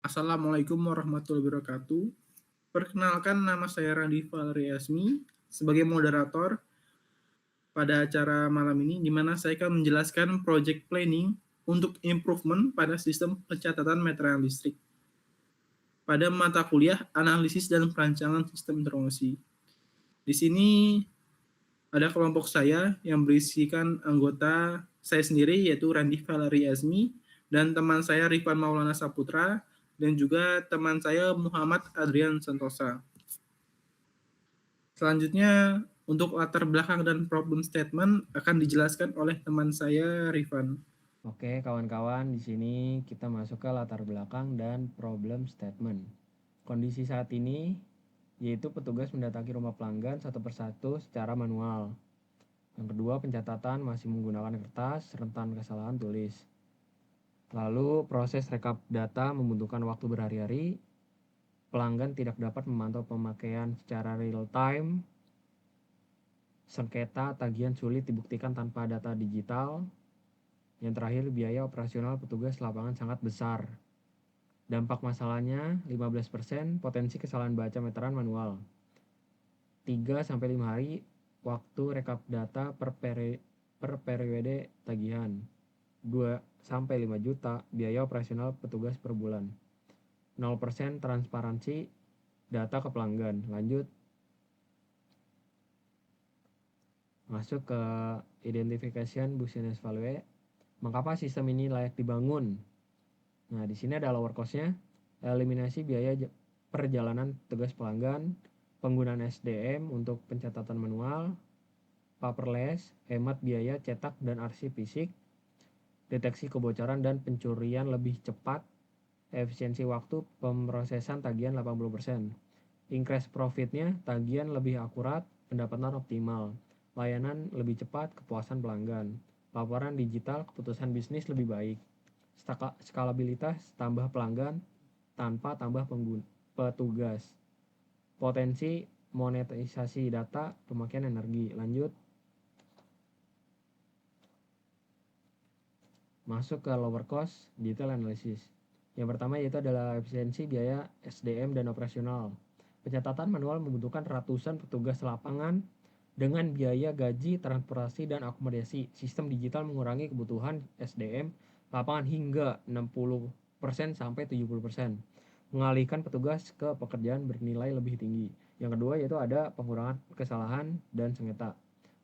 Assalamualaikum warahmatullahi wabarakatuh. Perkenalkan, nama saya Randi Valery Asmi sebagai moderator pada acara malam ini, di mana saya akan menjelaskan project planning untuk improvement pada sistem pencatatan meteran listrik pada mata kuliah analisis dan perancangan sistem informasi. Di sini ada kelompok saya yang berisikan anggota saya sendiri, yaitu Randi Valery Azmi, dan teman saya Rifan Maulana Saputra, dan juga teman saya Muhammad Adrian Santosa. Selanjutnya, untuk latar belakang dan problem statement akan dijelaskan oleh teman saya Rifan. Oke, kawan-kawan, di sini kita masuk ke latar belakang dan problem statement. Kondisi saat ini yaitu petugas mendatangi rumah pelanggan satu persatu secara manual. Yang kedua, pencatatan masih menggunakan kertas, rentan kesalahan tulis. Lalu, proses rekap data membutuhkan waktu berhari-hari. Pelanggan tidak dapat memantau pemakaian secara real time. Sengketa tagihan sulit dibuktikan tanpa data digital. Yang terakhir, biaya operasional petugas lapangan sangat besar. Dampak masalahnya 15% potensi kesalahan baca meteran manual. 3-5 hari waktu rekap data per periode tagihan. 2-5 juta biaya operasional petugas per bulan. 0% transparansi data ke pelanggan. Lanjut masuk ke identification business value. Mengapa sistem ini layak dibangun? Nah, di sini ada lower cost-nya, eliminasi biaya perjalanan tugas pelanggan, penggunaan SDM untuk pencatatan manual, paperless, hemat biaya cetak dan arsip fisik, deteksi kebocoran dan pencurian lebih cepat, efisiensi waktu pemrosesan tagihan 80%. Increase profitnya, tagihan lebih akurat, pendapatan optimal, layanan lebih cepat, kepuasan pelanggan, laporan digital, keputusan bisnis lebih baik, skalabilitas, tambah pelanggan tanpa tambah petugas, potensi monetisasi data, pemakaian energi. Lanjut masuk ke lower cost detail analysis. Yang pertama yaitu adalah efisiensi biaya SDM dan operasional. Pencatatan manual membutuhkan ratusan petugas lapangan dengan biaya gaji, transportasi, dan akomodasi. Sistem digital mengurangi kebutuhan SDM lapangan hingga 60% sampai 70%. Mengalihkan petugas ke pekerjaan bernilai lebih tinggi. Yang kedua yaitu ada pengurangan kesalahan dan sengketa.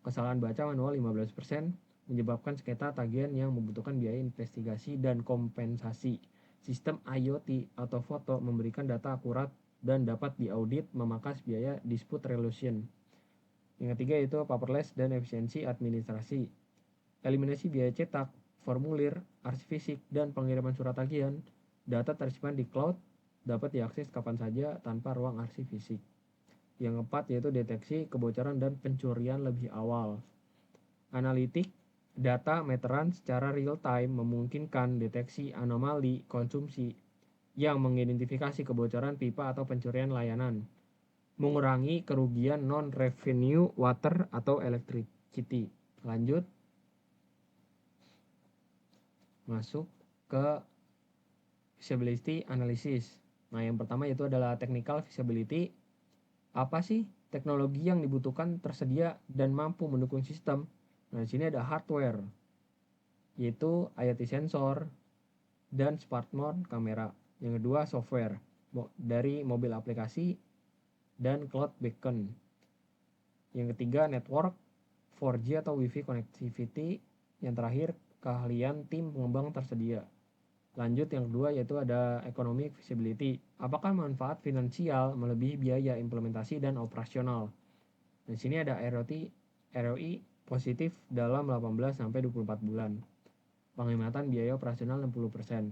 Kesalahan baca manual 15% menyebabkan sengketa tagihan yang membutuhkan biaya investigasi dan kompensasi. Sistem IoT atau foto memberikan data akurat dan dapat diaudit memangkas biaya dispute resolution. Yang ketiga itu paperless dan efisiensi administrasi. Eliminasi biaya cetak, formulir, arsip fisik, dan pengiriman surat tagihan. Data tersimpan di cloud dapat diakses kapan saja tanpa ruang arsip fisik. Yang keempat yaitu deteksi kebocoran dan pencurian lebih awal. Analitik data meteran secara real time memungkinkan deteksi anomali konsumsi yang mengidentifikasi kebocoran pipa atau pencurian layanan, mengurangi kerugian non-revenue water atau electricity. Lanjut masuk ke feasibility analysis. Nah, yang pertama itu adalah technical feasibility. Apa sih teknologi yang dibutuhkan tersedia dan mampu mendukung sistem? Nah, di sini ada hardware, yaitu IoT sensor dan smartphone kamera. Yang kedua software dari mobil aplikasi dan cloud beacon. Yang ketiga network 4G atau Wi-Fi connectivity. Yang terakhir keahlian tim pengembang tersedia. Lanjut yang kedua yaitu ada economic feasibility. Apakah manfaat finansial melebihi biaya implementasi dan operasional? Di sini ada ROI positif dalam 18 sampai 24 bulan. Penghematan biaya operasional 60%.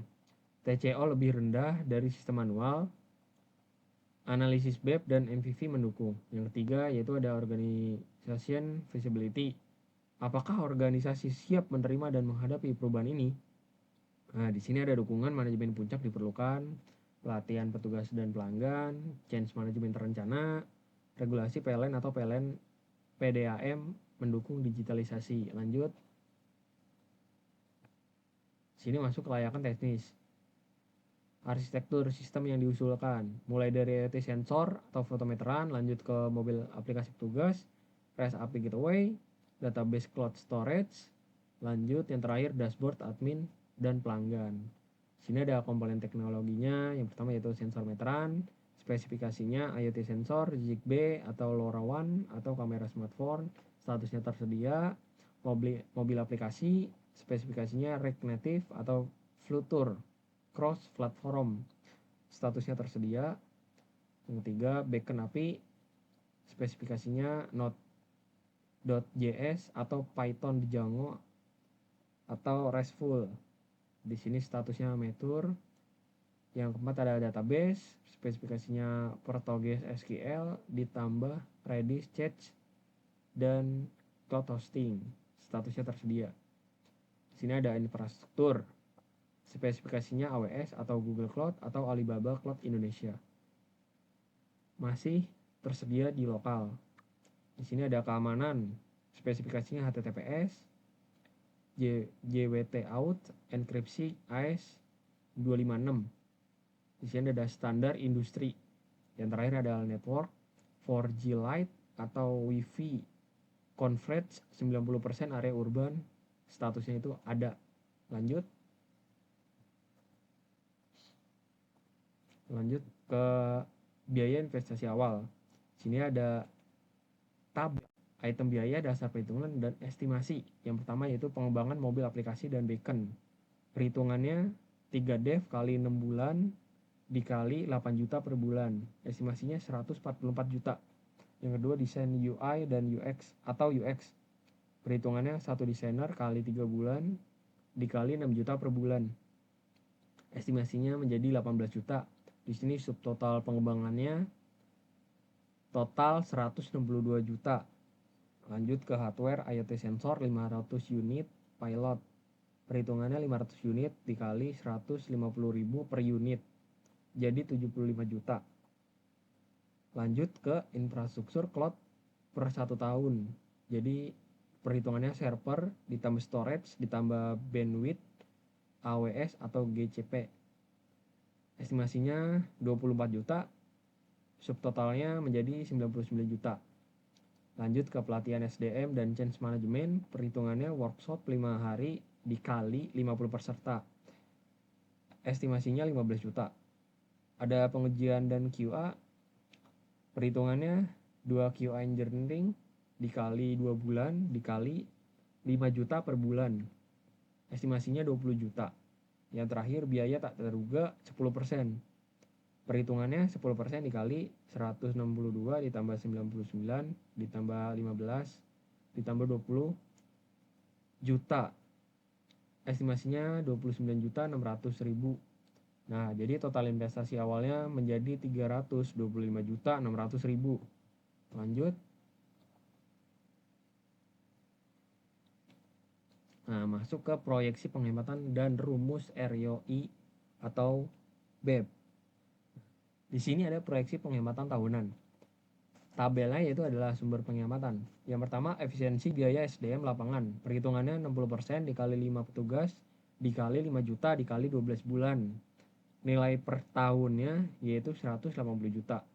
TCO lebih rendah dari sistem manual. Analisis BEP dan MVV mendukung. Yang ketiga yaitu ada organization feasibility. Apakah organisasi siap menerima dan menghadapi perubahan ini? Nah, di sini ada dukungan manajemen puncak diperlukan, pelatihan petugas dan pelanggan, change management terencana, regulasi PLN atau PLN PDAM mendukung digitalisasi. Lanjut, sini masuk kelayakan teknis. arsitektur sistem yang diusulkan, mulai dari IoT sensor atau fotometeran, lanjut ke mobil aplikasi petugas, REST API gateway, database cloud storage, lanjut yang terakhir dashboard admin dan pelanggan. Sini ada komponen teknologinya, yang pertama yaitu sensor meteran, spesifikasinya IoT sensor, Zigbee atau LoRaWAN atau kamera smartphone, statusnya tersedia, mobil aplikasi, spesifikasinya React Native atau Flutter, cross platform, statusnya tersedia. Yang ketiga, backend API, spesifikasinya Node.js atau Python Django atau RESTful. Di sini statusnya mature. Yang keempat ada database, spesifikasinya Portuguese SQL ditambah Redis, Church dan cloud hosting, statusnya tersedia. Di sini ada infrastruktur, spesifikasinya AWS atau Google Cloud atau Alibaba Cloud Indonesia. Masih tersedia di lokal. Di sini ada keamanan, spesifikasinya HTTPS, JWT out, enkripsi AES 256. Di sini ada standar industri. Yang terakhir adalah network 4G Lite atau Wi-Fi coverage 90% area urban, statusnya itu ada. Lanjut ke biaya investasi awal. Sini ada tab item biaya dasar perhitungan dan estimasi. Yang pertama yaitu pengembangan mobil aplikasi dan beacon. Perhitungannya 3 dev kali 6 bulan dikali 8 juta per bulan. Estimasinya 144 juta. Yang kedua desain UI dan UX atau UX. Perhitungannya 1 desainer kali 3 bulan dikali 6 juta per bulan. Estimasinya menjadi 18 juta. Di sini subtotal pengembangannya total 162 juta. Lanjut ke hardware IoT sensor 500 unit pilot. Perhitungannya 500 unit dikali 150.000 per unit. Jadi 75 juta. Lanjut ke infrastruktur cloud per 1 tahun. Jadi perhitungannya server ditambah storage ditambah bandwidth AWS atau GCP. Estimasinya 24 juta. Subtotalnya menjadi 99 juta. Lanjut ke pelatihan SDM dan change management. Perhitungannya workshop 5 hari dikali 50 peserta. Estimasinya 15 juta. Ada pengujian dan QA. Perhitungannya 2 QA engineering dikali 2 bulan dikali 5 juta per bulan. Estimasinya 20 juta. Yang terakhir biaya tak terduga 10%. Perhitungannya 10% dikali 162 ditambah 99 ditambah 15 ditambah 20 juta. Estimasinya 29.600.000. Nah, jadi total investasi awalnya menjadi 325.600.000. Lanjut. Nah, masuk ke proyeksi penghematan dan rumus ROI atau BEP. Di sini ada proyeksi penghematan tahunan. Tabelnya yaitu adalah sumber penghematan. Yang pertama, efisiensi biaya SDM lapangan. Perhitungannya 60% dikali 5 petugas dikali 5 juta dikali 12 bulan. Nilai per tahunnya yaitu 180 juta.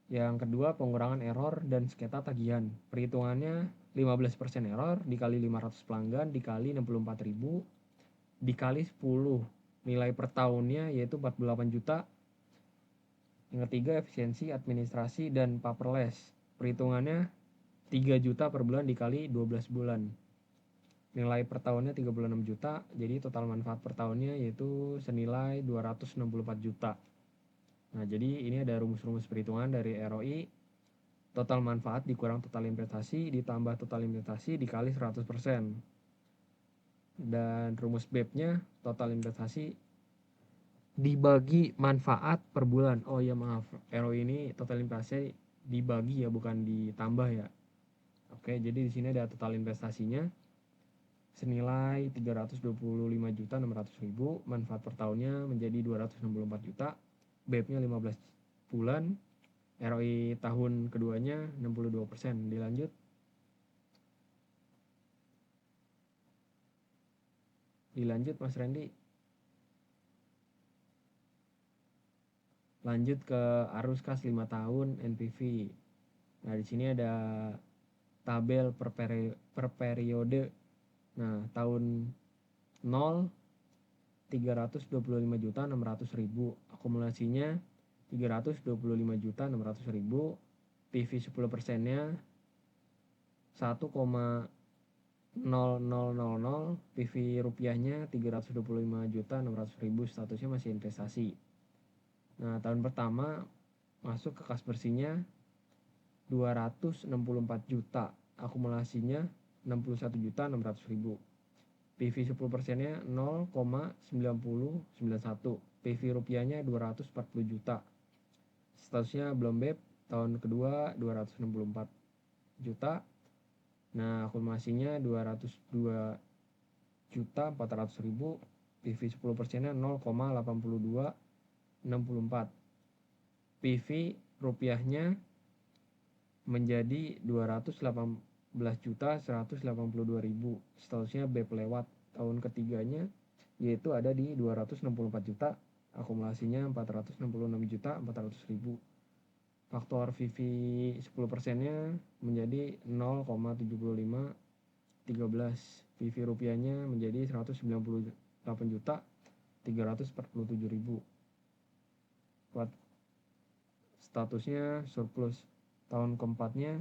Yang kedua, pengurangan error dan sengketa tagihan. Perhitungannya 15% error dikali 500 pelanggan dikali 64.000 dikali 10. Nilai per tahunnya yaitu 48 juta. Yang ketiga, efisiensi administrasi dan paperless. Perhitungannya 3 juta per bulan dikali 12 bulan. Nilai per tahunnya 36 juta, jadi total manfaat per tahunnya yaitu senilai 264 juta. Nah, jadi ini ada rumus-rumus perhitungan dari ROI. Total manfaat dikurang total investasi ditambah total investasi dikali 100%. Dan rumus BEP-nya total investasi dibagi manfaat per bulan. Oh ya maaf, ROI ini total investasi dibagi ya, bukan ditambah ya. Oke, jadi di sini ada total investasinya senilai 325.600.000, manfaat per tahunnya menjadi 264 juta, BEP-nya 15 bulan, ROI tahun keduanya 62%. Dilanjut. Mas Randy. Lanjut ke arus kas 5 tahun NPV. Nah, di sini ada tabel per periode. Nah, tahun 0 325.600.000, akumulasinya 325.600.000, PV 10%-nya 1,0000, PV rupiahnya 325.600.000, statusnya masih investasi. Nah, tahun pertama masuk ke kas bersihnya 264 juta, akumulasinya 61.600.000. PV 10%-nya 0,9091, PV rupiahnya 240 juta. Statusnya belum BEP, tahun kedua 264 juta. Nah, akumulasinya 202.400.000, PV 10%-nya 0,8264. PV rupiahnya menjadi 218.182.000, statusnya BEP lewat. Tahun ketiganya yaitu ada di 264 juta, akumulasinya 466.400.000. Faktor VV 10%-nya menjadi 0,7513, PV rupiahnya menjadi 198.347.000. Statusnya surplus. Tahun keempatnya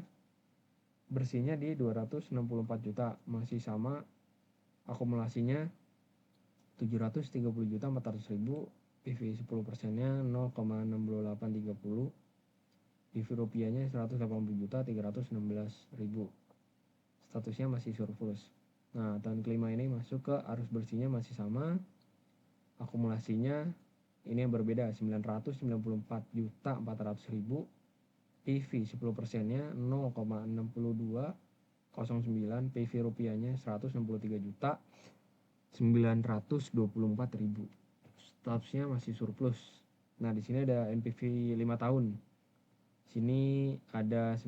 bersihnya di 264 juta, masih sama, akumulasinya 730.400.000, PV 10%-nya 0,60830, PV rupiahnya 180.316.000, statusnya masih surplus. Nah, tahun kelima ini masuk ke arus bersihnya masih sama, akumulasinya ini yang berbeda, 994.400.000, PV 10%-nya 0,6209, PV rupiahnya 163.924.000, statusnya masih surplus. Nah, di sini ada NPV 5 tahun. Sini ada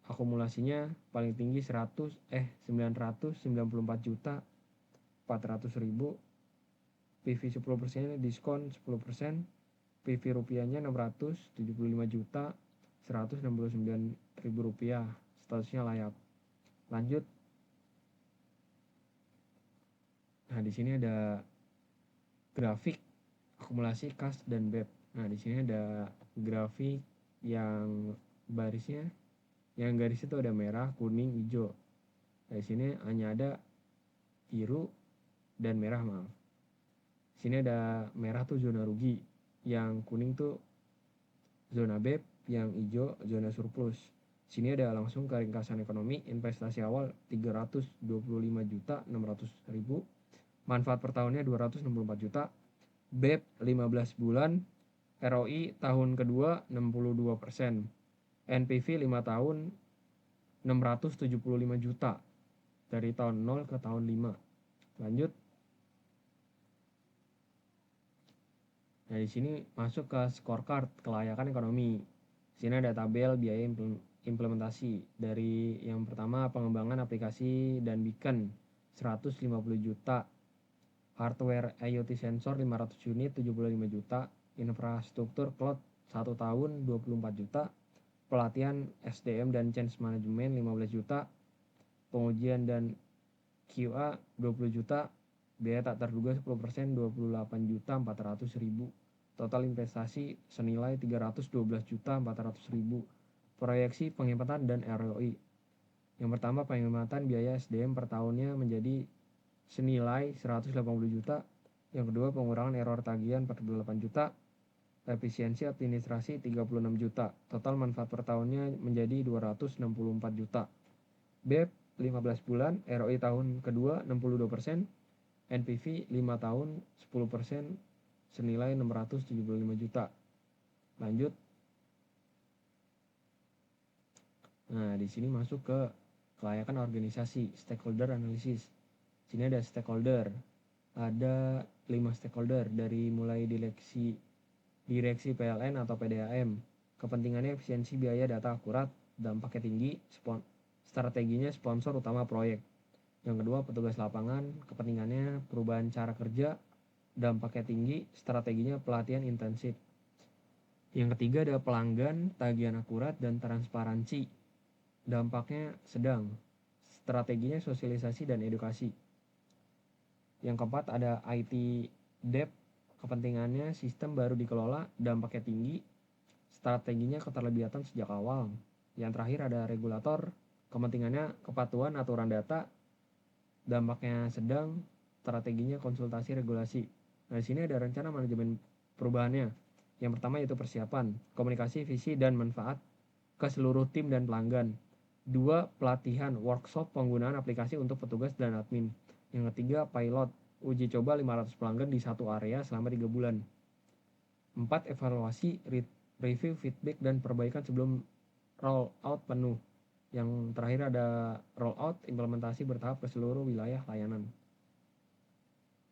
akumulasinya paling tinggi 994.400.000, PV 10%-nya diskon 10%, PV rupiahnya 675.169.000 rupiah, statusnya layak. Lanjut. Nah, di sini ada grafik akumulasi kas dan BEP. Nah, di sini ada grafik yang barisnya, yang garis itu ada merah, kuning, hijau. Nah, di sini hanya ada biru dan merah, maaf. Di sini ada merah tuh zona rugi, yang kuning tuh zona BEP, yang hijau zona surplus. Sini ada langsung ke ringkasan ekonomi. Investasi awal 325.600.000, manfaat per tahunnya 264 juta, BEP 15 bulan, ROI tahun kedua 62%, NPV 5 tahun 675 juta dari tahun 0 ke tahun 5. Lanjut. Nah, di sini masuk ke scorecard kelayakan ekonomi. Di sini ada tabel biaya implementasi. Dari yang pertama, pengembangan aplikasi dan beacon 150 juta, hardware IoT sensor 500 unit 75 juta, infrastruktur cloud 1 tahun 24 juta, pelatihan SDM dan change management 15 juta, pengujian dan QA 20 juta, biaya tak terduga 10% 28.400.000, total investasi senilai 312.400.000. Proyeksi penghematan dan ROI. Yang pertama, penghematan biaya SDM per tahunnya menjadi senilai 180 juta. Yang kedua, pengurangan error tagihan 48 juta, efisiensi administrasi 36 juta, total manfaat per tahunnya menjadi 264 juta. BEP 15 bulan, ROI tahun kedua 62%, NPV 5 tahun 10%, senilai 675 juta. Lanjut. Nah, di sini masuk ke kelayakan organisasi, stakeholder analysis. Sini ada stakeholder. Ada 5 stakeholder, dari mulai direksi PLN atau PDAM. Kepentingannya efisiensi biaya data akurat, dampaknya tinggi, strateginya sponsor utama proyek. Yang kedua, petugas lapangan, kepentingannya perubahan cara kerja, dampaknya tinggi, strateginya pelatihan intensif. Yang ketiga ada pelanggan, tagihan akurat, dan transparansi. Dampaknya sedang. Strateginya sosialisasi dan edukasi. Yang keempat ada IT debt, kepentingannya sistem baru dikelola, dampaknya tinggi, strateginya keterlibatan sejak awal. Yang terakhir ada regulator, kepentingannya kepatuhan aturan data, dampaknya sedang, strateginya konsultasi regulasi. Nah, di sini ada rencana manajemen perubahannya. Yang pertama yaitu persiapan, komunikasi, visi, dan manfaat ke seluruh tim dan pelanggan. 2. Pelatihan, workshop penggunaan aplikasi untuk petugas dan admin. Yang ketiga, pilot, uji coba 500 pelanggan di satu area selama 3 bulan. 4. Evaluasi, review, feedback, dan perbaikan sebelum roll out penuh. Yang terakhir ada roll out, implementasi bertahap ke seluruh wilayah layanan.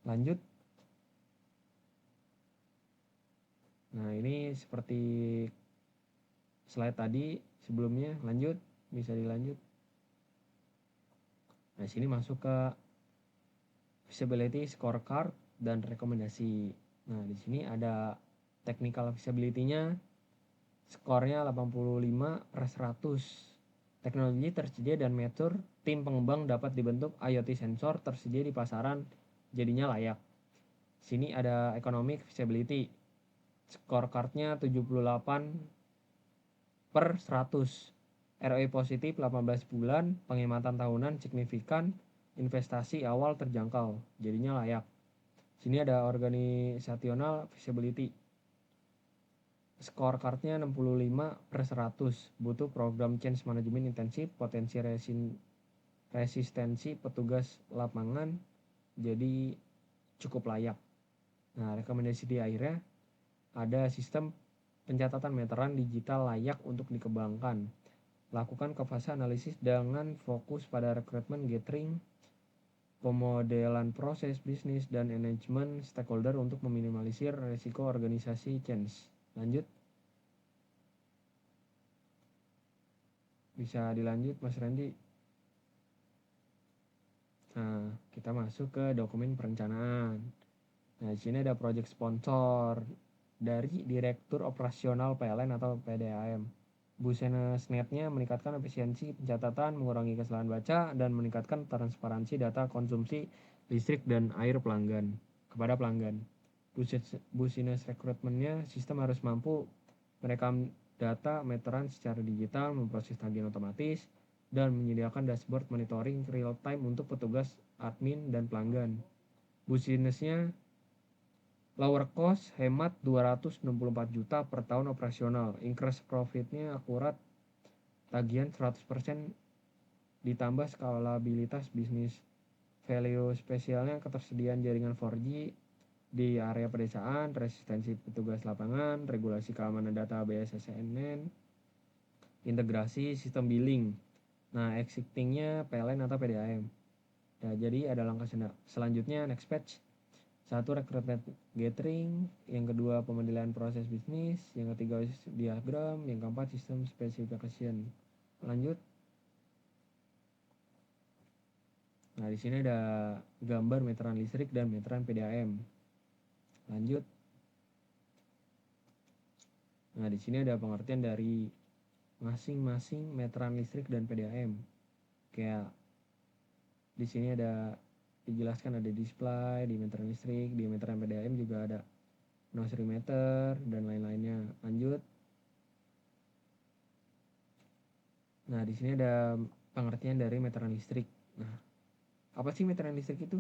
Lanjut. Nah, ini seperti slide tadi sebelumnya. Lanjut, bisa dilanjut. Nah, sini masuk ke feasibility scorecard dan rekomendasi. Nah, di sini ada technical feasibility-nya, skornya 85/100. Teknologi tersedia dan mature, tim pengembang dapat dibentuk, IoT sensor tersedia di pasaran, jadinya layak. Sini ada economic feasibility, scorecard-nya 78/100. ROI positif 18 bulan, penghematan tahunan signifikan, investasi awal terjangkau, jadinya layak. Sini ada organisational feasibility, scorecard-nya 65/100. Butuh program change management intensif, potensi resistensi petugas lapangan, jadi cukup layak. Nah, rekomendasi di akhirnya ada sistem pencatatan meteran digital layak untuk dikembangkan. Lakukan ke fase analisis dengan fokus pada rekrutmen, gathering, pemodelan proses bisnis, dan manajemen stakeholder untuk meminimalisir risiko organisasi change. Lanjut. Bisa dilanjut, Mas Randy. Nah, kita masuk ke dokumen perencanaan. Nah, di sini ada project sponsor dari Direktur Operasional PLN atau PDAM. Business-nya meningkatkan efisiensi pencatatan, mengurangi kesalahan baca, dan meningkatkan transparansi data konsumsi listrik dan air pelanggan kepada pelanggan. Business recruitment-nya, sistem harus mampu merekam data meteran secara digital, memproses tagihan otomatis, dan menyediakan dashboard monitoring real time untuk petugas admin dan pelanggan. Business-nya lower cost, hemat 264 juta per tahun operasional, increase profitnya akurat, tagihan 100%, ditambah skalabilitas bisnis. Value spesialnya ketersediaan jaringan 4G di area pedesaan, resistensi petugas lapangan, regulasi keamanan data BSSN, integrasi sistem billing. Nah, existingnya PLN atau PDAM. Nah, jadi ada langkah selanjutnya, next page. 1. Recruitment gathering, yang kedua pemodelian proses bisnis, yang ketiga diagram, yang keempat sistem specification. Lanjut. Nah, di sini ada gambar meteran listrik dan meteran PDAM. Lanjut. Nah, di sini ada pengertian dari masing-masing meteran listrik dan PDAM. Kayak di sini ada dijelaskan ada display di meteran listrik, di meteran PDAM juga ada nursery meter dan lain-lainnya. Lanjut. Nah, di sini ada pengertian dari meteran listrik. Nah, apa sih meteran listrik itu?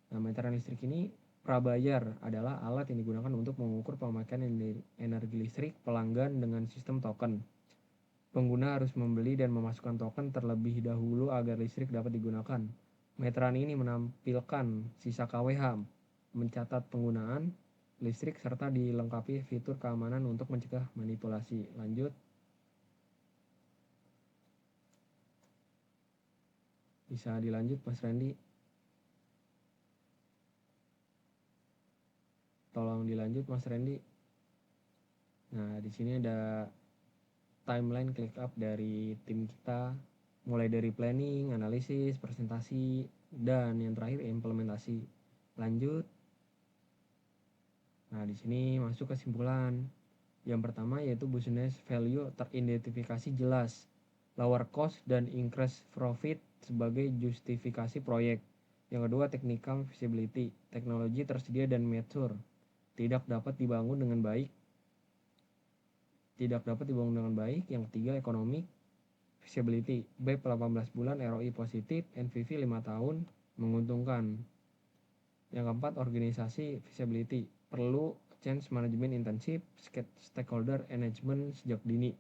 Nah, meteran listrik ini prabayar adalah alat yang digunakan untuk mengukur pemakaian energi listrik pelanggan dengan sistem token. Pengguna harus membeli dan memasukkan token terlebih dahulu agar listrik dapat digunakan. Meteran ini menampilkan sisa KWH, mencatat penggunaan listrik, serta dilengkapi fitur keamanan untuk mencegah manipulasi. Lanjut. Bisa dilanjut, Mas Randy. Tolong dilanjut, Mas Randy. Nah, di sini ada timeline click up dari tim kita, mulai dari planning, analisis, presentasi, dan yang terakhir implementasi. Lanjut. Nah, di sini masuk kesimpulan. Yang pertama yaitu business value teridentifikasi jelas, lower cost dan increase profit sebagai justifikasi proyek. Yang kedua technical feasibility, teknologi tersedia dan mature, tidak dapat dibangun dengan baik. Yang ketiga economic feasibility, BEP 18 bulan, ROI positif, NPV 5 tahun, menguntungkan. Yang keempat organisasi feasibility, perlu change management intensif, stakeholder engagement sejak dini.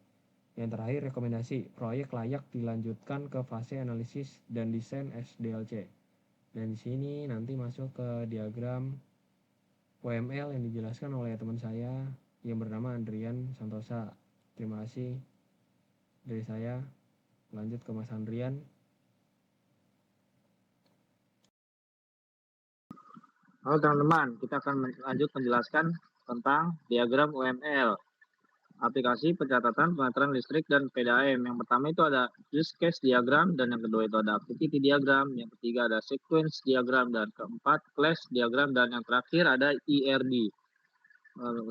Yang terakhir rekomendasi, proyek layak dilanjutkan ke fase analisis dan desain SDLC. Dan di sini nanti masuk ke diagram UML yang dijelaskan oleh teman saya yang bernama Andrian Santosa. Terima kasih dari saya. Lanjut ke Mas Andrian. Halo teman-teman, kita akan lanjut menjelaskan tentang diagram UML, aplikasi pencatatan pengeteran listrik dan PDAM. Yang pertama itu ada use case diagram, dan yang kedua itu ada activity diagram, yang ketiga ada sequence diagram, dan keempat class diagram, dan yang terakhir ada ERD.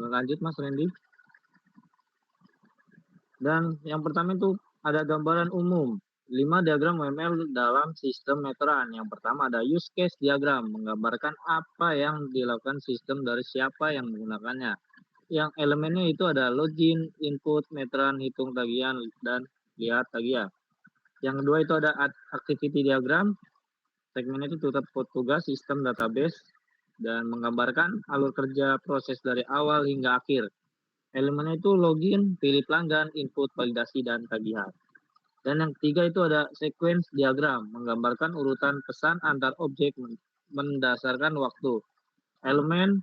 Lanjut Mas Randy. Dan yang pertama itu ada gambaran umum 5 diagram UML dalam sistem meteran. Yang pertama ada use case diagram, menggambarkan apa yang dilakukan sistem dari siapa yang menggunakannya. Yang elemennya itu ada login, input, meteran, hitung tagihan, dan lihat tagihan. Yang kedua itu ada activity diagram, segmennya itu tugas sistem database, dan menggambarkan alur kerja proses dari awal hingga akhir. Elemennya itu login, pilih pelanggan, input, validasi, dan tagihan. Dan yang ketiga itu ada sequence diagram, menggambarkan urutan pesan antar objek mendasarkan waktu. Elemen,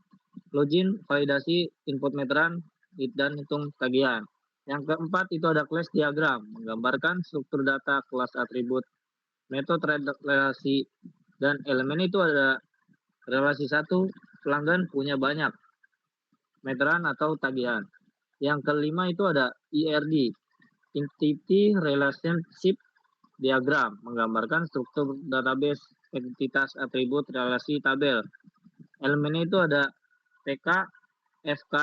login, validasi, input meteran, dan hitung tagihan. Yang keempat itu ada class diagram, menggambarkan struktur data, kelas atribut, metode relasi, dan elemen itu ada relasi 1, pelanggan punya banyak, meteran atau tagihan. Yang kelima itu ada ERD, Entity Relationship Diagram, menggambarkan struktur database, entitas, atribut, relasi, tabel. Elemennya itu ada TK, FK,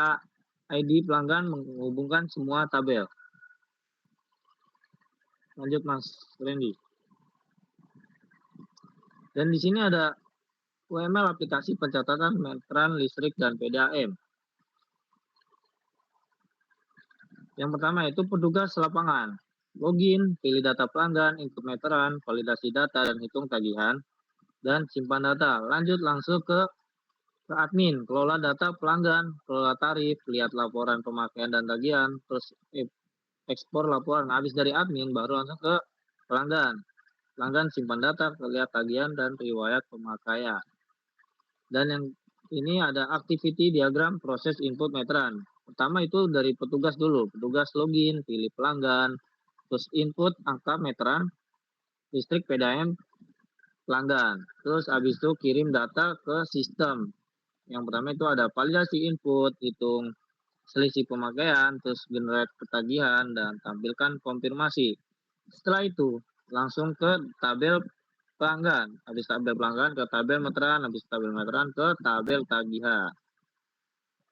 ID pelanggan, menghubungkan semua tabel. Lanjut Mas Randy. Dan di sini ada UML aplikasi pencatatan meteran listrik dan PDAM. Yang pertama itu petugas lapangan. Login, pilih data pelanggan, input meteran, validasi data, dan hitung tagihan, dan simpan data. Lanjut langsung ke admin, kelola data pelanggan, kelola tarif, lihat laporan pemakaian dan tagihan, terus ekspor laporan. Habis dari admin baru langsung ke pelanggan. Pelanggan simpan data, lihat tagihan, dan riwayat pemakaian. Dan yang ini ada activity diagram proses input meteran. Pertama itu dari petugas dulu, petugas login, pilih pelanggan, terus input angka meteran, listrik PDAM pelanggan. Terus habis itu kirim data ke sistem. Yang pertama itu ada validasi input, hitung selisih pemakaian, terus generate ketagihan, dan tampilkan konfirmasi. Setelah itu langsung ke tabel pelanggan. Habis tabel pelanggan ke tabel meteran, habis tabel meteran ke tabel tagihan.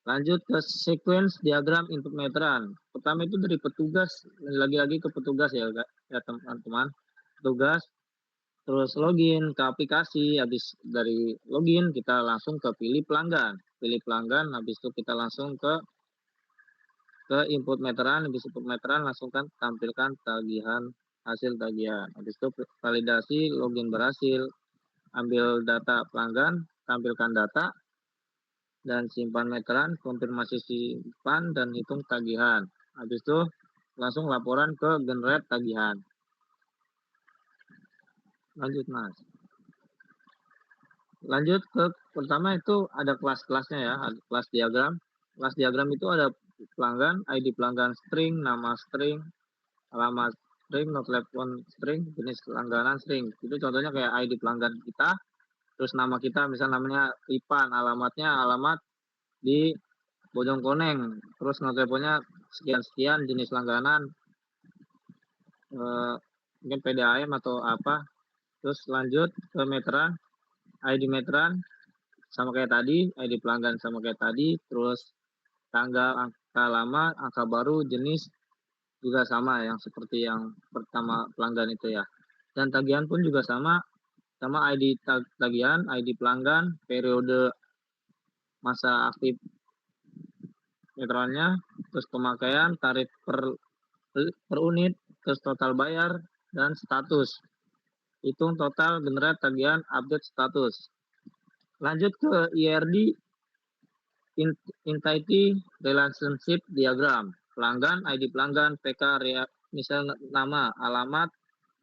Lanjut ke sequence diagram input meteran. Pertama itu dari petugas, lagi-lagi ke petugas ya teman-teman. Petugas, terus login ke aplikasi, habis dari login kita langsung ke pilih pelanggan. Pilih pelanggan, habis itu kita langsung ke input meteran, habis input meteran langsung kan tampilkan tagihan, hasil tagihan. Habis itu validasi, login berhasil, ambil data pelanggan, tampilkan data, dan simpan meteran, konfirmasi simpan, dan hitung tagihan. Habis itu langsung laporan ke generate tagihan. Lanjut Mas. Lanjut ke pertama itu ada kelas-kelasnya ya, ada kelas diagram. Kelas diagram itu ada pelanggan, ID pelanggan string, nama string, alamat string, not telepon string, jenis langganan string. Itu contohnya kayak ID pelanggan kita, terus nama kita misalnya namanya Ipan, alamatnya alamat di Bojongkoneng, terus not teleponnya sekian-sekian, jenis langganan, mungkin PDAM atau apa. Terus lanjut ke meteran, ID meteran sama kayak tadi, ID pelanggan sama kayak tadi, terus tanggal angka lama, angka baru, jenis juga sama yang seperti yang pertama pelanggan itu ya. Dan tagihan pun juga sama ID tagihan, ID pelanggan, periode masa aktif meterannya, terus pemakaian, tarif per unit, terus total bayar, dan status. Hitung total, generate tagihan, update status. Lanjut ke IRD, Entity Relationship Diagram. Pelanggan, ID pelanggan, PK, misal nama, alamat,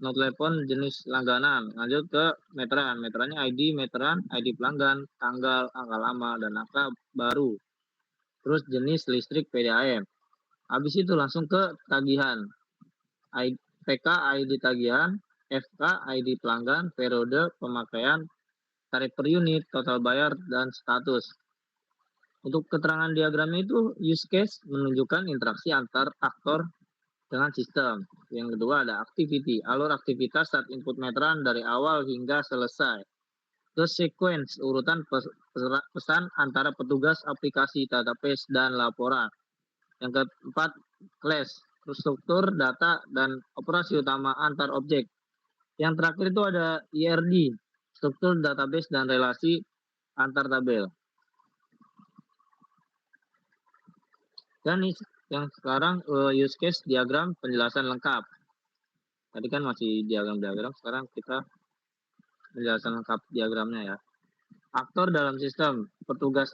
nomor telepon, jenis langganan. Lanjut ke meteran. Meterannya ID meteran, ID pelanggan, tanggal, angka lama, dan angka baru. Terus jenis listrik PDAM. Habis itu langsung ke tagihan. PK ID tagihan, FK ID pelanggan, periode pemakaian, tarif per unit, total bayar, dan status. Untuk keterangan diagramnya itu use case menunjukkan interaksi antar aktor dengan sistem. Yang kedua ada activity, alur aktivitas saat input meteran dari awal hingga selesai. Terus sequence, urutan pesan antara petugas aplikasi, database, dan laporan. Yang keempat, class, struktur, data, dan operasi utama antar objek. Yang terakhir itu ada IRD, struktur, database, dan relasi antar tabel. Dan yang sekarang use case diagram penjelasan lengkap. Tadi kan masih diagram-diagram, sekarang kita penjelasan lengkap diagramnya ya. Aktor dalam sistem, petugas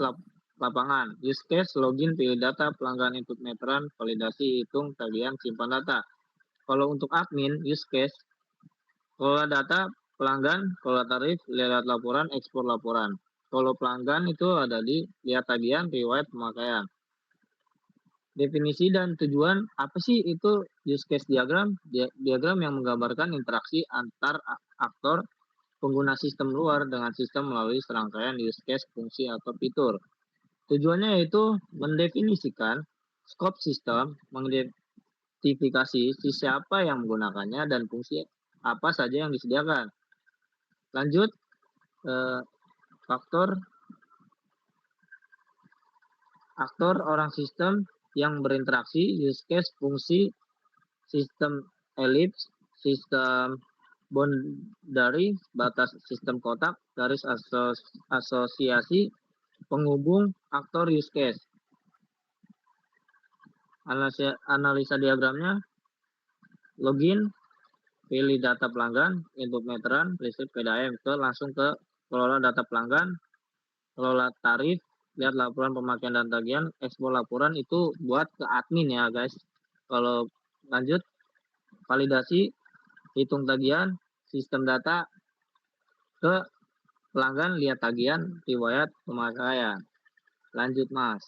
lapangan, use case, login, pilih data, pelanggan input meteran, validasi, hitung, tagihan, simpan data. Kalau untuk admin, use case, kelola data, pelanggan, kelola tarif, lihat laporan, ekspor laporan. Kalau pelanggan itu ada di lihat tagihan, riwayat pemakaian. Definisi dan tujuan, apa sih itu use case diagram? Diagram yang menggambarkan interaksi antar aktor pengguna sistem luar dengan sistem melalui serangkaian use case, fungsi, atau fitur. Tujuannya yaitu mendefinisikan scope sistem, mengidentifikasi siapa yang menggunakannya, dan fungsi apa saja yang disediakan. Lanjut, aktor orang sistem yang berinteraksi, use case, fungsi, sistem elips, sistem boundary, batas sistem kotak, garis asosiasi, penghubung, aktor use case. Analisa diagramnya, login, pilih data pelanggan, input meteran, listrik PDAM, langsung ke kelola data pelanggan, kelola tarif, lihat laporan pemakaian dan tagihan, ekspor laporan itu buat ke admin ya guys. Kalau lanjut, validasi, hitung tagihan, sistem data, ke pelanggan, lihat tagihan, riwayat pemakaian. Lanjut Mas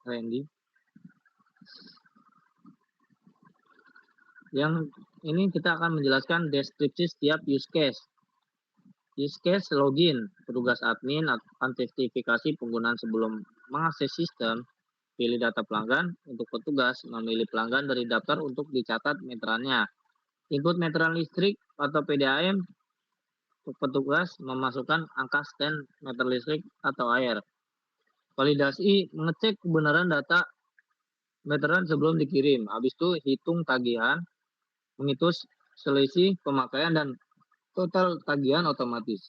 Randy. Yang ini kita akan menjelaskan deskripsi setiap use case. Use case login, petugas admin autentifikasi penggunaan sebelum mengakses sistem, pilih data pelanggan. Untuk petugas, memilih pelanggan dari daftar untuk dicatat meterannya. Input meteran listrik atau PDAM, untuk petugas memasukkan angka stand meter listrik atau air. Validasi, mengecek kebenaran data meteran sebelum dikirim. Habis itu hitung tagihan, menghitung selisih pemakaian dan total tagihan otomatis.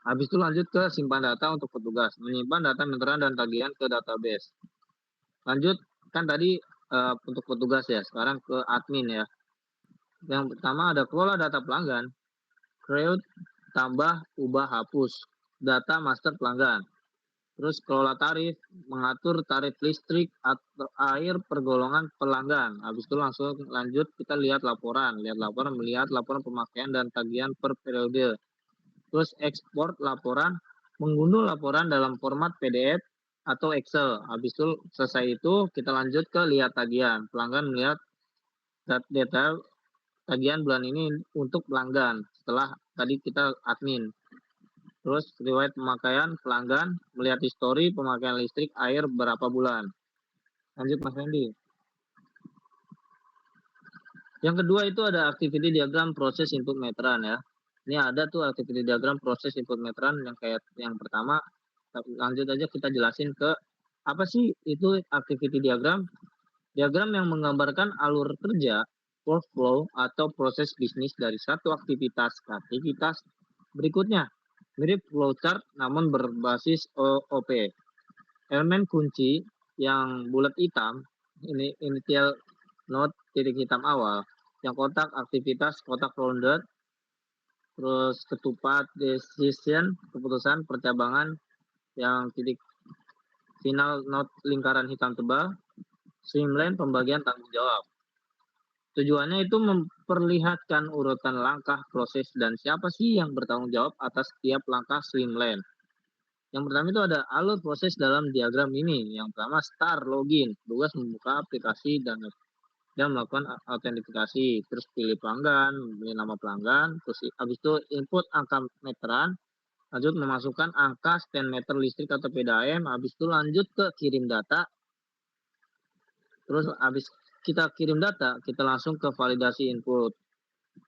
Habis itu lanjut ke simpan data untuk petugas, menyimpan data meteran dan tagihan ke database. Lanjut, kan tadi untuk petugas ya, sekarang ke admin ya. Yang pertama ada kelola data pelanggan, create, tambah, ubah, hapus, data master pelanggan. Terus kelola tarif, mengatur tarif listrik atau air pergolongan pelanggan. Habis itu langsung lanjut kita lihat laporan, melihat laporan pemakaian dan tagihan per periode. Terus ekspor laporan, mengunduh laporan dalam format PDF atau Excel. Habis itu selesai itu kita lanjut ke lihat tagihan. Pelanggan melihat detail tagihan bulan ini untuk pelanggan setelah tadi kita admin. Terus riwayat pemakaian pelanggan, melihat histori pemakaian listrik air berapa bulan. Lanjut Mas Randy. Yang kedua itu ada activity diagram proses input meteran ya. Ini ada tuh activity diagram proses input meteran yang kayak yang pertama. Lanjut aja kita jelasin ke Apa sih itu activity diagram? Diagram yang menggambarkan alur kerja, workflow, atau proses bisnis dari satu aktivitas ke aktivitas berikutnya. Mirip flowchart namun berbasis OOP. Elemen kunci yang bulat hitam, ini initial node titik hitam awal, yang kotak aktivitas, kotak rounded, terus ketupat decision, keputusan, percabangan, yang titik final node lingkaran hitam tebal, streamline pembagian tanggung jawab. Tujuannya itu memperlihatkan urutan langkah, proses, dan siapa sih yang bertanggung jawab atas setiap langkah streamline. Yang pertama itu ada alur proses dalam diagram ini. Yang pertama start login, tugas membuka aplikasi dan melakukan autentifikasi. Terus pilih pelanggan, pilih nama pelanggan, terus habis itu input angka meteran, lanjut memasukkan angka stand meter listrik atau PDAM, habis itu lanjut ke kirim data. Terus habis kita kirim data, kita langsung ke validasi input.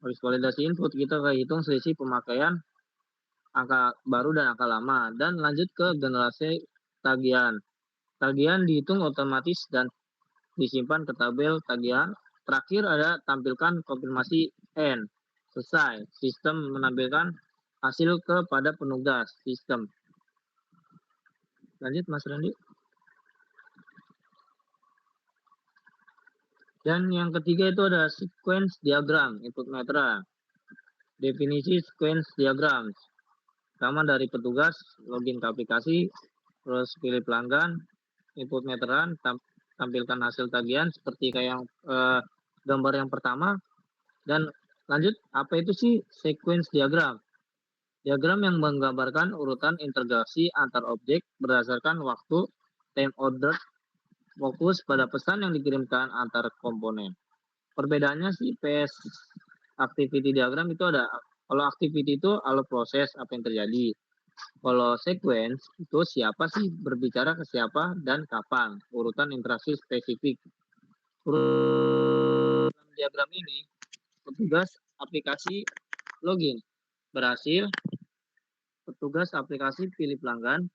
Habis validasi input, kita hitung selisih pemakaian angka baru dan angka lama. Dan lanjut ke generasi tagihan. Tagihan dihitung otomatis dan disimpan ke tabel tagihan. Terakhir ada tampilkan konfirmasi N. Selesai. Sistem menampilkan hasil kepada penugas sistem. Lanjut Mas Randy. Dan yang ketiga itu ada sequence diagram, input meteran. Definisi sequence diagram. Pertama dari petugas, login ke aplikasi, terus pilih pelanggan, input meteran, tampilkan hasil tagihan seperti kayak gambar yang pertama. Dan lanjut, apa itu sih sequence diagram? Diagram yang menggambarkan urutan integrasi antar objek berdasarkan waktu, time order, fokus pada pesan yang dikirimkan antar komponen. Perbedaannya sih PS activity diagram itu ada, kalau activity itu alur proses apa yang terjadi. Kalau sequence itu siapa sih berbicara ke siapa dan kapan, urutan interaksi spesifik. Urutan diagram ini, petugas aplikasi login berhasil, petugas aplikasi pilih pelanggan,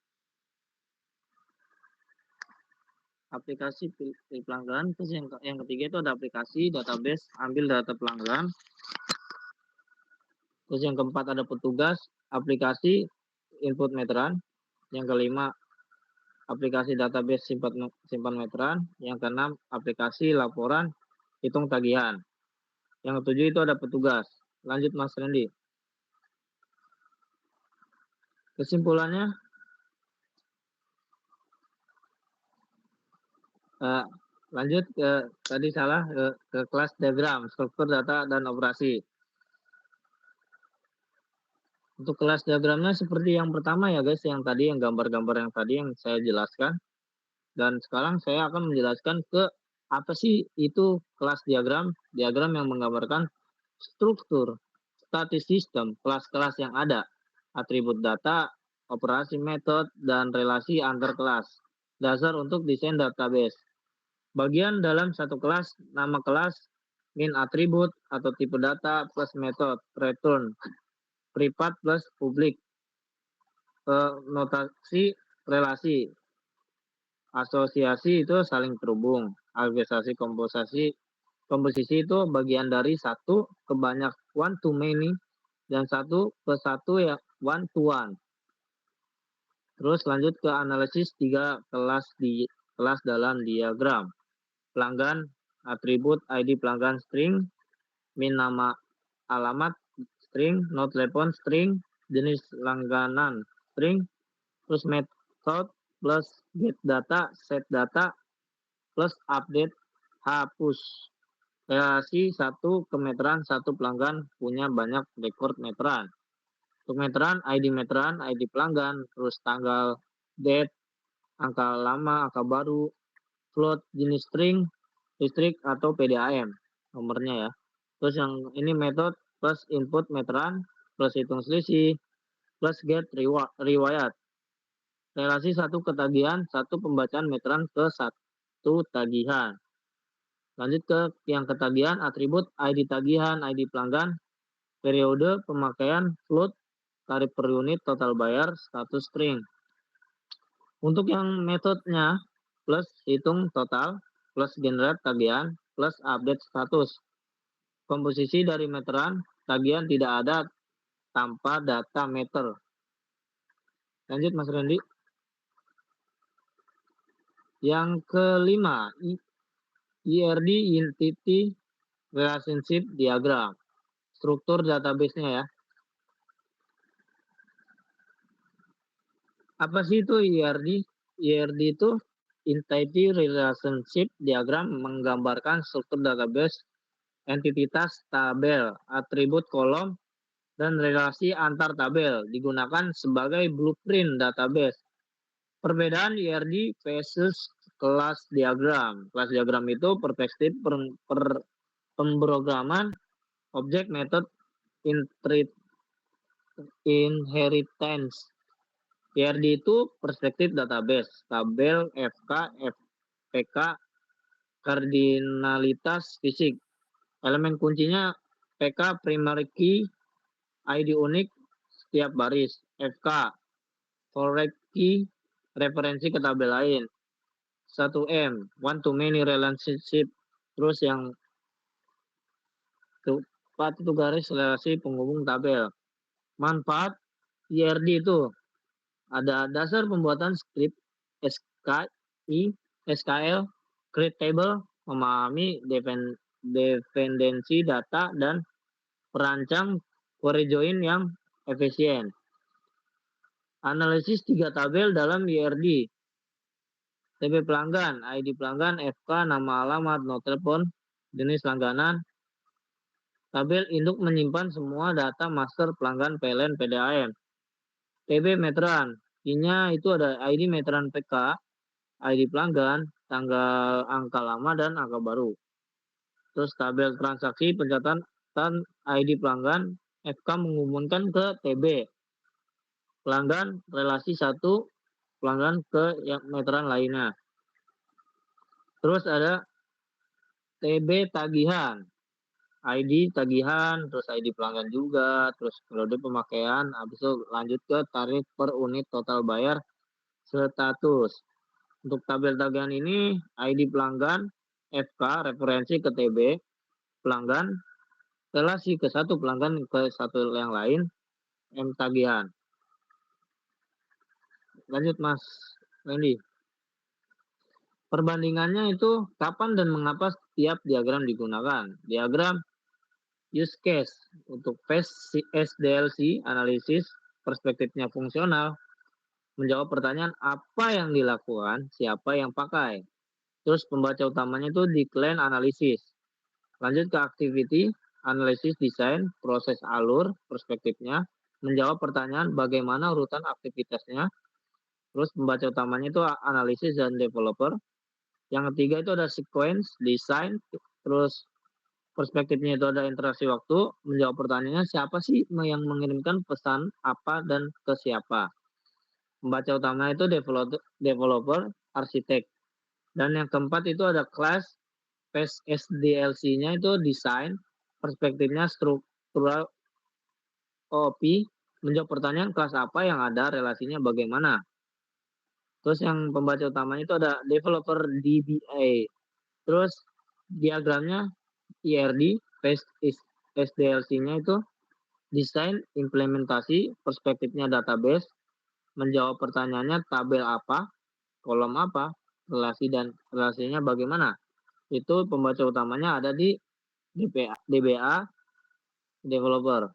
aplikasi pilih pelanggan, terus yang ketiga itu ada aplikasi database ambil data pelanggan, terus yang keempat ada petugas aplikasi input meteran, yang kelima aplikasi database simpan meteran, yang keenam aplikasi laporan hitung tagihan, yang ketujuh itu ada petugas. Lanjut Mas Randy. Kesimpulannya, lanjut ke tadi salah ke kelas diagram, struktur data dan operasi. Untuk kelas diagramnya seperti yang pertama ya guys, yang tadi yang gambar-gambar yang tadi yang saya jelaskan. Dan sekarang saya akan menjelaskan ke apa sih itu kelas diagram. Diagram yang menggambarkan struktur, statis sistem, kelas-kelas yang ada, atribut data, operasi metode, dan relasi antar kelas. Dasar untuk desain database. Bagian dalam satu kelas, nama kelas, min atribut atau tipe data plus metode, return, privat plus publik, notasi relasi, asosiasi itu saling terhubung, agregasi komposisi itu bagian dari satu ke banyak, one to many, dan satu ke satu ya one to one. Terus lanjut ke analisis tiga kelas dalam diagram. Pelanggan, atribut ID pelanggan string, min nama alamat string, not telepon string, jenis langganan string, terus method plus get data, set data, plus update, hapus. Relasi satu ke meteran, satu pelanggan punya banyak record meteran. Untuk meteran, ID pelanggan, terus tanggal, date, angka lama, angka baru, float, jenis string, listrik atau PDAM, nomornya ya. Terus yang ini metode plus input meteran, plus hitung selisih, plus get riwayat. Relasi satu ketagihan, satu pembacaan meteran ke satu tagihan. Lanjut ke yang ketagihan, atribut ID tagihan, ID pelanggan, periode pemakaian, float, tarif per unit, total bayar, status string. Untuk yang metodenya, plus hitung total, plus generate tagihan, plus update status. Komposisi dari meteran tagihan tidak ada tanpa data meter. Lanjut Mas Randy. Yang kelima, IRD Entity Relationship Diagram. Struktur database-nya ya. Apa sih itu IRD? IRD itu Entity Relationship Diagram, menggambarkan struktur database, entitas tabel, atribut kolom, dan relasi antar tabel. Digunakan sebagai blueprint database. Perbedaan IRD versus kelas diagram. Kelas diagram itu perspektif pemrograman, objek, metode, inheritance. IRD itu perspektif database, tabel, FK, FPK, kardinalitas fisik. Elemen kuncinya PK primary key, ID unik setiap baris, FK correct key, referensi ke tabel lain. 1M, one to many relationship. Terus yang keempat itu garis relasi penghubung tabel. Manfaat IRD itu ada dasar pembuatan script SKI, SKL, create table, memahami dependensi data, dan perancang query join yang efisien. Analisis 3 tabel dalam IRD. TB pelanggan, ID pelanggan, FK, nama alamat, nomor telepon, jenis langganan. Tabel induk menyimpan semua data master pelanggan PLN PDAM. TB meteran, key-nya itu ada ID meteran PK, ID pelanggan, tanggal angka lama dan angka baru. Terus tabel transaksi pencatatan ID pelanggan, FK menghubungkan ke TB. Pelanggan relasi 1 pelanggan ke yang meteran lainnya. Terus ada TB tagihan, ID tagihan, terus ID pelanggan juga, terus periode pemakaian, habis itu lanjut ke tarif per unit total bayar status. Untuk tabel tagihan ini, ID pelanggan, FK, referensi ke TB, pelanggan, relasi ke satu pelanggan ke satu yang lain, M tagihan. Lanjut Mas Randy. Perbandingannya itu kapan dan mengapa setiap diagram digunakan. Diagram use case untuk phase SDLC analisis, perspektifnya fungsional, menjawab pertanyaan apa yang dilakukan, siapa yang pakai. Terus pembaca utamanya itu decline analisis. Lanjut ke activity analisis desain, proses alur, perspektifnya, menjawab pertanyaan bagaimana urutan aktivitasnya. Terus pembaca utamanya itu analisis dan developer. Yang ketiga itu ada sequence, desain, terus perspektifnya itu ada interaksi waktu, menjawab pertanyaannya siapa sih yang mengirimkan pesan apa dan ke siapa. Pembaca utama itu developer, arsitek. Dan yang keempat itu ada class, phase SDLC-nya itu desain, perspektifnya struktural OP, menjawab pertanyaan kelas apa yang ada, relasinya bagaimana. Terus yang pembaca utamanya itu ada developer DBA. Terus diagramnya IRD, phase SDLC-nya itu desain, implementasi, perspektifnya database, menjawab pertanyaannya tabel apa, kolom apa, relasi dan relasinya bagaimana. Itu pembaca utamanya ada di DBA developer.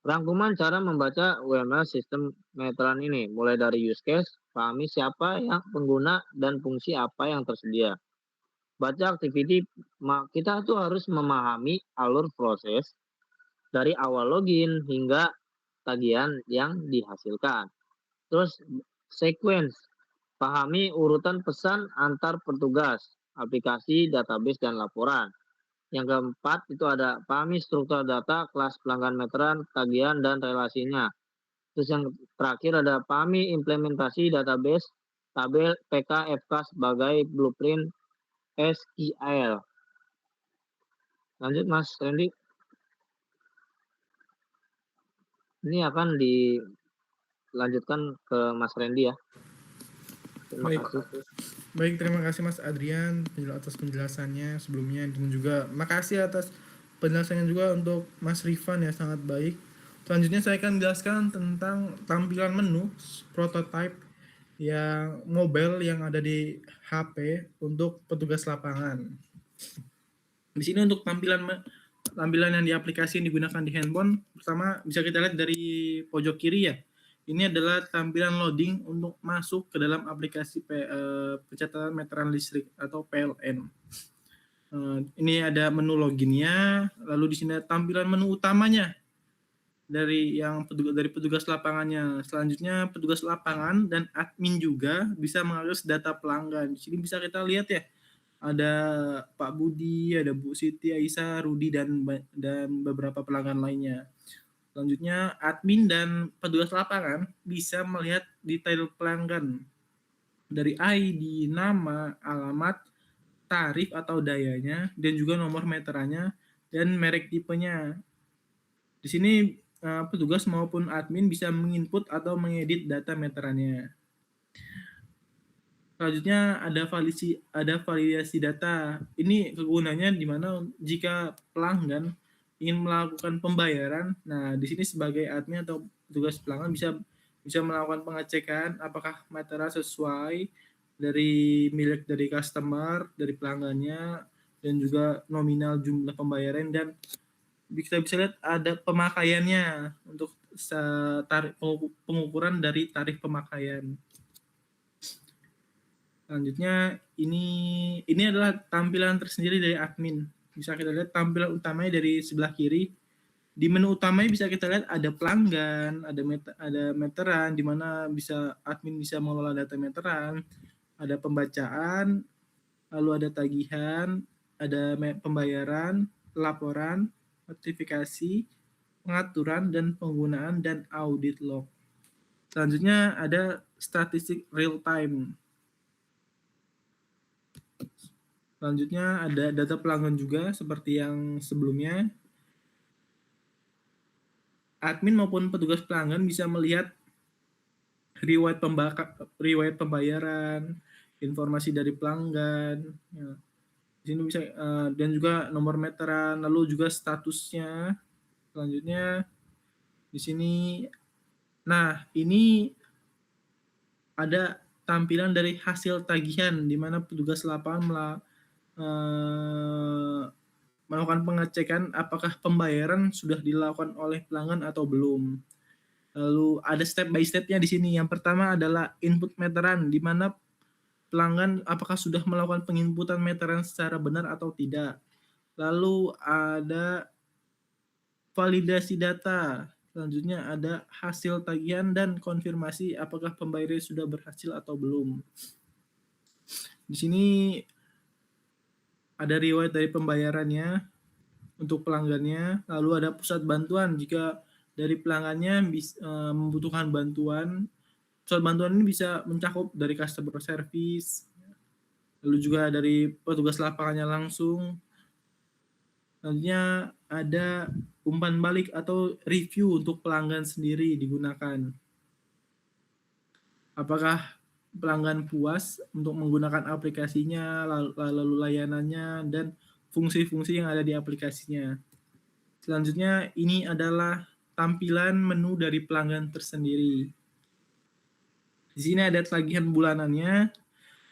Rangkuman cara membaca UML sistem meteran ini, mulai dari use case, pahami siapa yang pengguna dan fungsi apa yang tersedia. Baca activity, kita tuh harus memahami alur proses dari awal login hingga tagihan yang dihasilkan. Terus sequence, pahami urutan pesan antar petugas, aplikasi, database, dan laporan. Yang keempat itu ada pahami struktur data, kelas pelanggan meteran, tagihan, dan relasinya. Terus yang terakhir ada pahami implementasi database, tabel, PK, FK sebagai blueprint SQL. Lanjut Mas Randy. Ini akan dilanjutkan ke Mas Randy ya. Terima Baik. kasih. Baik, terima kasih Mas Adrian atas penjelasannya sebelumnya, dan juga makasih atas penjelasannya juga untuk Mas Rifan ya, sangat baik. Selanjutnya saya akan menjelaskan tentang tampilan menu prototype yang mobile yang ada di HP untuk petugas lapangan. Di sini untuk tampilan yang di aplikasi yang digunakan di handphone, pertama bisa kita lihat dari pojok kiri ya. Ini adalah tampilan loading untuk masuk ke dalam aplikasi pencatatan meteran listrik atau PLN. Ini ada menu loginnya, lalu di sini ada tampilan menu utamanya dari petugas lapangannya. Selanjutnya petugas lapangan dan admin juga bisa mengakses data pelanggan. Di sini bisa kita lihat ya, ada Pak Budi, ada Bu Siti, Aisyah, Rudi, dan beberapa pelanggan lainnya. Selanjutnya, admin dan petugas lapangan bisa melihat detail pelanggan dari ID, nama, alamat, tarif atau dayanya, dan juga nomor meterannya, dan merek tipenya. Di sini petugas maupun admin bisa menginput atau mengedit data meterannya. Selanjutnya ada validasi data. Ini kegunaannya di mana jika pelanggan ingin melakukan pembayaran, nah di sini sebagai admin atau petugas pelanggan bisa melakukan pengecekan apakah meteran sesuai dari milik dari customer, dari pelanggannya, dan juga nominal jumlah pembayaran, dan kita bisa lihat ada pemakaiannya untuk pengukuran dari tarif pemakaian. Selanjutnya ini adalah tampilan tersendiri dari admin. Bisa kita lihat tampilan utamanya dari sebelah kiri. Di menu utamanya bisa kita lihat ada pelanggan, ada meteran, di mana admin bisa mengelola data meteran, ada pembacaan, lalu ada tagihan, ada pembayaran, laporan, notifikasi, pengaturan, dan penggunaan, dan audit log. Selanjutnya ada statistik real time. Selanjutnya ada data pelanggan juga seperti yang sebelumnya. Admin maupun petugas pelanggan bisa melihat riwayat pembayaran, informasi dari pelanggan. Ya. Di sini bisa dan juga nomor meteran, lalu juga statusnya. Selanjutnya di sini, nah ini ada tampilan dari hasil tagihan di mana petugas lapangan melakukan pengecekan apakah pembayaran sudah dilakukan oleh pelanggan atau belum. Lalu ada step by step-nya di sini. Yang pertama adalah input meteran, di mana pelanggan apakah sudah melakukan penginputan meteran secara benar atau tidak. Lalu ada validasi data. Selanjutnya ada hasil tagihan dan konfirmasi apakah pembayaran sudah berhasil atau belum. Di sini ada riwayat dari pembayarannya untuk pelanggannya, lalu ada pusat bantuan jika dari pelanggannya membutuhkan bantuan. Pusat bantuan ini bisa mencakup dari customer service, lalu juga dari petugas lapangannya langsung. Selanjutnya ada umpan balik atau review untuk pelanggan sendiri digunakan. Apakah pelanggan puas untuk menggunakan aplikasinya, lalu layanannya, dan fungsi-fungsi yang ada di aplikasinya. Selanjutnya ini adalah tampilan menu dari pelanggan tersendiri. Di sini ada tagihan bulanannya,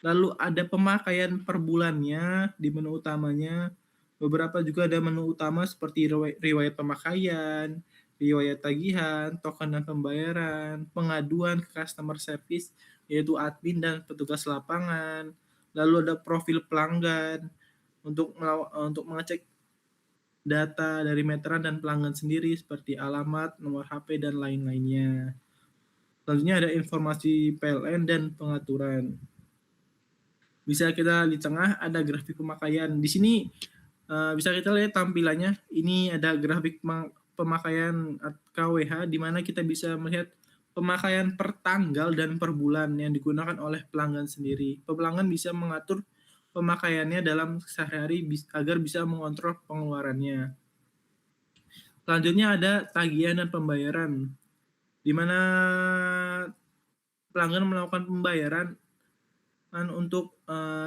lalu ada pemakaian per bulannya di menu utamanya. Beberapa juga ada menu utama seperti riwayat pemakaian, riwayat tagihan, token dan pembayaran, pengaduan ke customer service, yaitu admin dan petugas lapangan. Lalu ada profil pelanggan untuk mengecek data dari meteran dan pelanggan sendiri seperti alamat, nomor HP, dan lain-lainnya. Selanjutnya ada informasi PLN dan pengaturan. Bisa kita di tengah ada grafik pemakaian. Di sini bisa kita lihat tampilannya. Ini ada grafik pemakaian KWH di mana kita bisa melihat pemakaian per tanggal dan per bulan yang digunakan oleh pelanggan sendiri. Pelanggan bisa mengatur pemakaiannya dalam sehari-hari agar bisa mengontrol pengeluarannya. Selanjutnya ada tagihan dan pembayaran, di mana pelanggan melakukan pembayaran untuk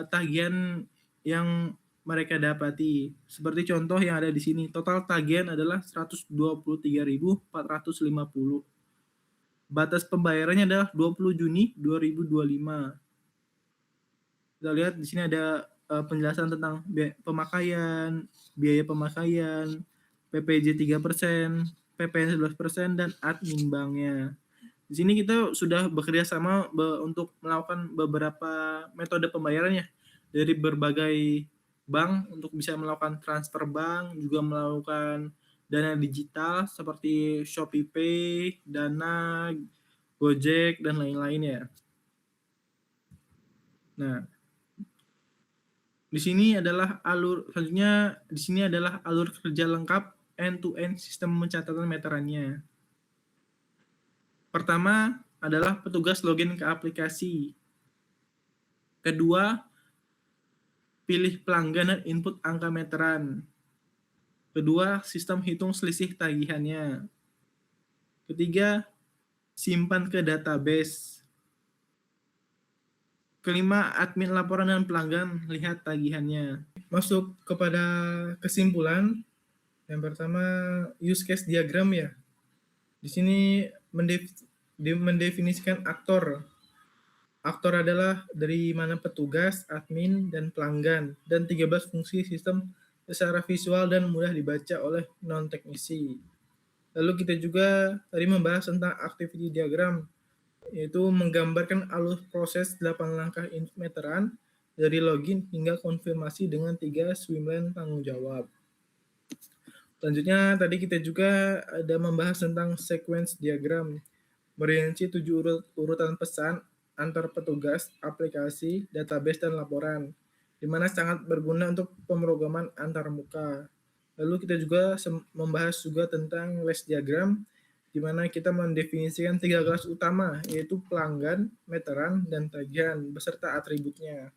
tagihan yang mereka dapati. Seperti contoh yang ada di sini, total tagihan adalah 123.450. Batas pembayarannya adalah 20 Juni 2025. Kita lihat di sini ada penjelasan tentang biaya pemakaian, PPJ 3%, PPN 11%, dan admin banknya. Di sini kita sudah bekerja sama untuk melakukan beberapa metode pembayarannya dari berbagai bank untuk bisa melakukan transfer bank, juga melakukan dana digital seperti ShopeePay, Dana, Gojek, dan lain-lainnya. Nah, di sini adalah alur kerja lengkap end-to-end sistem pencatatan meterannya. Pertama adalah petugas login ke aplikasi. Kedua, pilih pelanggan dan input angka meteran. Kedua, sistem hitung selisih tagihannya. Ketiga, simpan ke database. Kelima, admin laporan dan pelanggan, lihat tagihannya. Masuk kepada kesimpulan. Yang pertama, use case diagram ya. Di sini mendefinisikan aktor. Aktor adalah dari mana petugas, admin, dan pelanggan, dan 13 fungsi sistem secara visual dan mudah dibaca oleh non-teknisi. Lalu kita juga tadi membahas tentang activity diagram, yaitu menggambarkan alur proses 8 langkah input meteran dari login hingga konfirmasi dengan 3 swimlane tanggung jawab. Selanjutnya tadi kita juga ada membahas tentang sequence diagram, merinci 7 urutan pesan antar petugas, aplikasi, database, dan laporan, di mana sangat berguna untuk pemrograman antar muka. Lalu kita juga membahas juga tentang list diagram, di mana kita mendefinisikan 3 kelas utama, yaitu pelanggan, meteran, dan tagihan, beserta atributnya.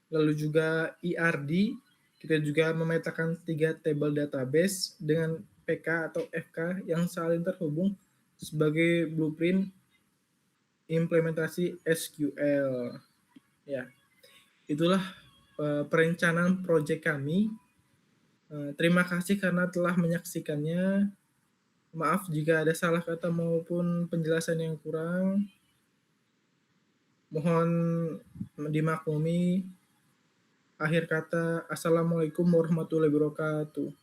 Lalu juga ERD, kita juga memetakan 3 table database dengan PK atau FK yang saling terhubung sebagai blueprint implementasi SQL. Ya, itulah perencanaan proyek kami. Terima kasih karena telah menyaksikannya. Maaf jika ada salah kata maupun penjelasan yang kurang. Mohon dimaklumi. Akhir kata, Assalamualaikum warahmatullahi wabarakatuh.